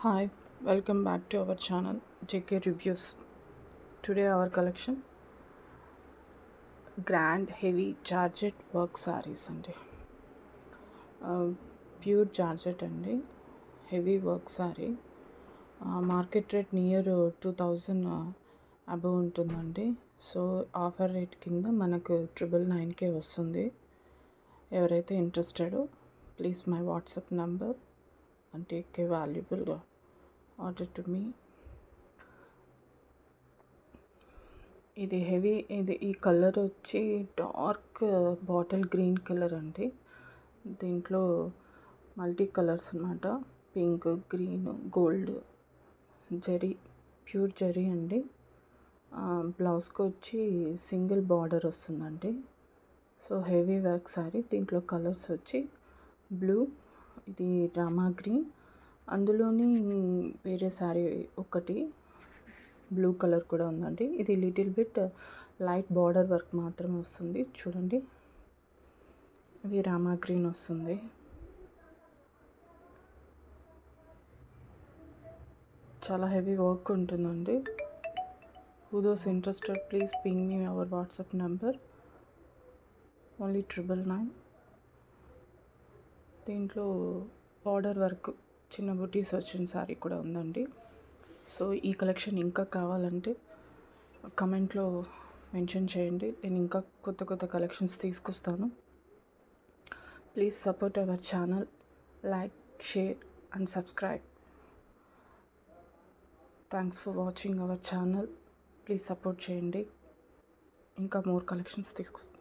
Hi, welcome back to our channel JK Reviews. Today our collection grand heavy Georgette work sarees అండి. Pure georgette అండి, heavy work saree. Market rate near 2000 above ఉంటుందండి. So offer rate కింద మనకు 999కే వస్తుంది. ఎవరైతే ఇంట్రెస్టెడో please my WhatsApp number and take a వాల్యుబుల్గా ఆర్డర్ టు మీ. ఇది హెవీ, ఈ కలర్ వచ్చి డార్క్ బాటిల్ గ్రీన్ కలర్ అండి. దీంట్లో మల్టీ కలర్స్ అన్నమాట, pink, green, gold, zari, pure zari అండి. బ్లౌజ్కి వచ్చి సింగిల్ బార్డర్ వస్తుందండి. So heavy work sorry. దీంట్లో కలర్స్ వచ్చి బ్లూ, ఇది రామా గ్రీన్, అందులోని వేరే సారీ ఒకటి బ్లూ కలర్ కూడా ఉందండి. ఇది little bit light border work మాత్రమే వస్తుంది. చూడండి, ఇది రామా గ్రీన్ వస్తుంది. చాలా హెవీ వర్క్ ఉంటుందండి. Who those interested please ping me our WhatsApp number only 999. దీంట్లో బార్డర్ వర్క్ చిన్న బుటీస్ వచ్చిన సారీ కూడా ఉందండి. సో ఈ కలెక్షన్ ఇంకా కావాలంటే కమెంట్లో మెన్షన్ చేయండి, నేను ఇంకా కొత్త కొత్త కలెక్షన్స్ తీసుకొస్తాను. Please support our channel, like, share and subscribe. Thanks for watching our channel. Please support చేయండి, ఇంకా మోర్ కలెక్షన్స్ తీసుకొస్తాను.